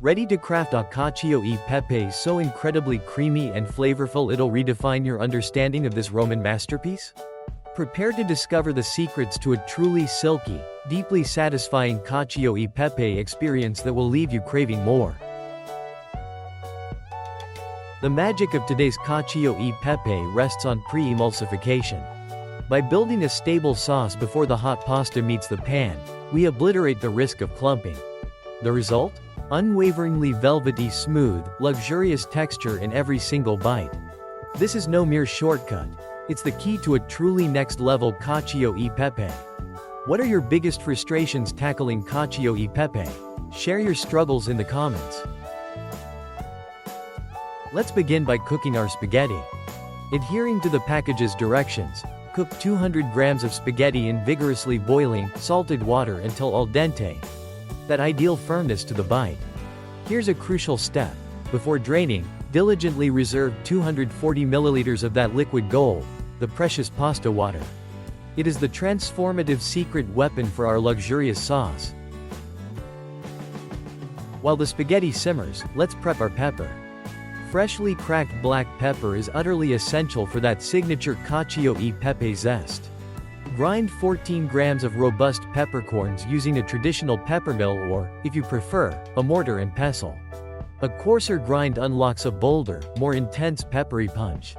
Ready to craft a Cacio e Pepe so incredibly creamy and flavorful it'll redefine your understanding of this Roman masterpiece? Prepare to discover the secrets to a truly silky, deeply satisfying Cacio e Pepe experience that will leave you craving more. The magic of today's Cacio e Pepe rests on pre-emulsification. By building a stable sauce before the hot pasta meets the pan, we obliterate the risk of clumping. The result? Unwaveringly velvety smooth, luxurious texture in every single bite. This is no mere shortcut. It's the key to a truly next-level Cacio e Pepe. What are your biggest frustrations tackling Cacio e Pepe? Share your struggles in the comments. Let's begin by cooking our spaghetti. Adhering to the package's directions, cook 200 grams of spaghetti in vigorously boiling, salted water until al dente. That ideal firmness to the bite. Here's a crucial step. Before draining, diligently reserve 240 milliliters of that liquid gold, the precious pasta water. It is the transformative secret weapon for our luxurious sauce. While the spaghetti simmers, let's prep our pepper. Freshly cracked black pepper is utterly essential for that signature Cacio e Pepe zest. Grind 14 grams of robust peppercorns using a traditional pepper mill or, if you prefer, a mortar and pestle. A coarser grind unlocks a bolder, more intense peppery punch.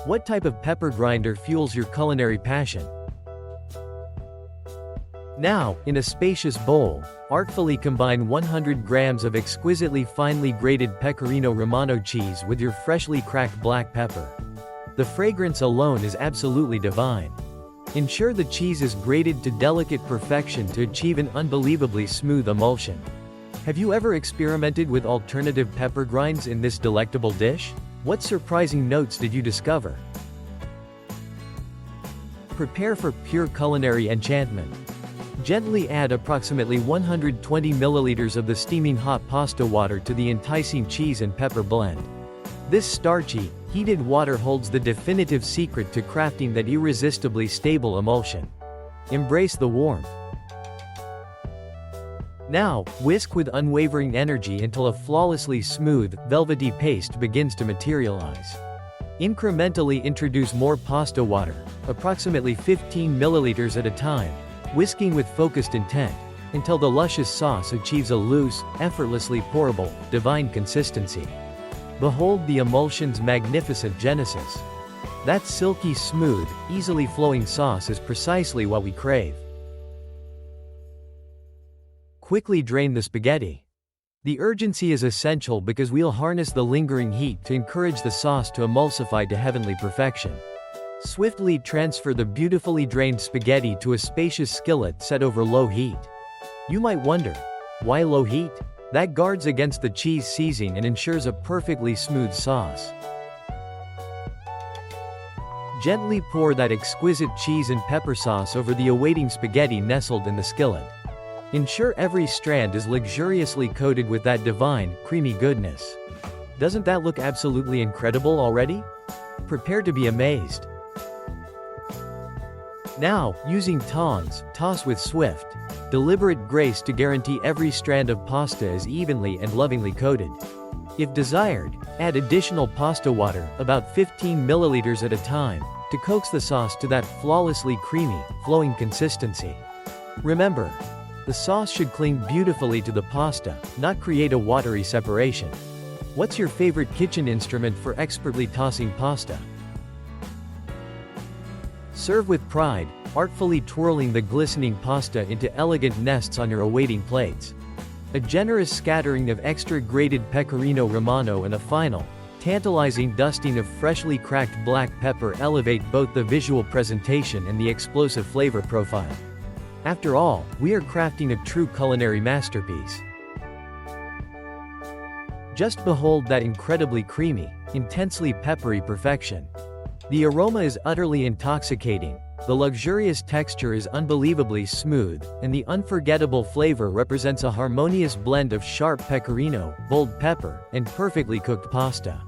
What type of pepper grinder fuels your culinary passion? Now, in a spacious bowl, artfully combine 100 grams of exquisitely finely grated Pecorino Romano cheese with your freshly cracked black pepper. The fragrance alone is absolutely divine. Ensure the cheese is grated to delicate perfection to achieve an unbelievably smooth emulsion. Have you ever experimented with alternative pepper grinds in this delectable dish? What surprising notes did you discover? Prepare for pure culinary enchantment. Gently add approximately 120 milliliters of the steaming hot pasta water to the enticing cheese and pepper blend. This starchy, heated water holds the definitive secret to crafting that irresistibly stable emulsion. Embrace the warmth. Now, whisk with unwavering energy until a flawlessly smooth, velvety paste begins to materialize. Incrementally introduce more pasta water, approximately 15 milliliters at a time, whisking with focused intent, until the luscious sauce achieves a loose, effortlessly pourable, divine consistency. Behold the emulsion's magnificent genesis. That silky smooth, easily flowing sauce is precisely what we crave. Quickly drain the spaghetti. The urgency is essential because we'll harness the lingering heat to encourage the sauce to emulsify to heavenly perfection. Swiftly transfer the beautifully drained spaghetti to a spacious skillet set over low heat. You might wonder, why low heat? That guards against the cheese seizing and ensures a perfectly smooth sauce. Gently pour that exquisite cheese and pepper sauce over the awaiting spaghetti nestled in the skillet. Ensure every strand is luxuriously coated with that divine, creamy goodness. Doesn't that look absolutely incredible already? Prepare to be amazed. Now, using tongs, toss with swift, deliberate grace to guarantee every strand of pasta is evenly and lovingly coated. If desired, add additional pasta water, about 15 milliliters at a time, to coax the sauce to that flawlessly creamy, flowing consistency. Remember, the sauce should cling beautifully to the pasta, not create a watery separation. What's your favorite kitchen instrument for expertly tossing pasta? Serve with pride, artfully twirling the glistening pasta into elegant nests on your awaiting plates. A generous scattering of extra grated Pecorino Romano and a final, tantalizing dusting of freshly cracked black pepper elevate both the visual presentation and the explosive flavor profile. After all, we are crafting a true culinary masterpiece. Just behold that incredibly creamy, intensely peppery perfection. The aroma is utterly intoxicating, the luxurious texture is unbelievably smooth, and the unforgettable flavor represents a harmonious blend of sharp pecorino, bold pepper, and perfectly cooked pasta.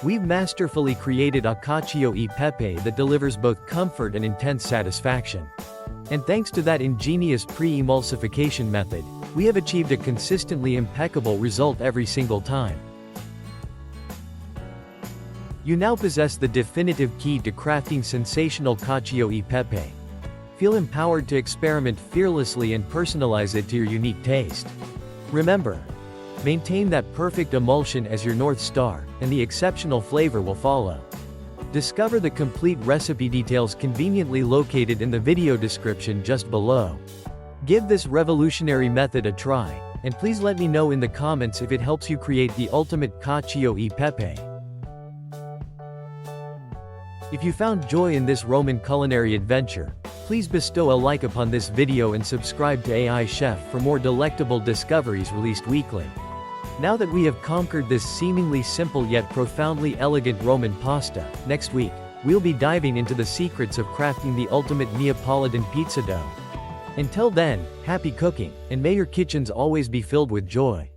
We've masterfully created a Cacio e Pepe that delivers both comfort and intense satisfaction. And thanks to that ingenious pre-emulsification method, We have achieved a consistently impeccable result every single time. You now possess the definitive key to crafting sensational Cacio e Pepe. Feel empowered to experiment fearlessly and personalize it to your unique taste. Remember, maintain that perfect emulsion as your North Star, and the exceptional flavor will follow. Discover the complete recipe details conveniently located in the video description just below. Give this revolutionary method a try, and please let me know in the comments if it helps you create the ultimate Cacio e Pepe. If you found joy in this Roman culinary adventure, please bestow a like upon this video and subscribe to AI Chef for more delectable discoveries released weekly. Now that we have conquered this seemingly simple yet profoundly elegant Roman pasta, next week, we'll be diving into the secrets of crafting the ultimate Neapolitan pizza dough. Until then, happy cooking, and may your kitchens always be filled with joy.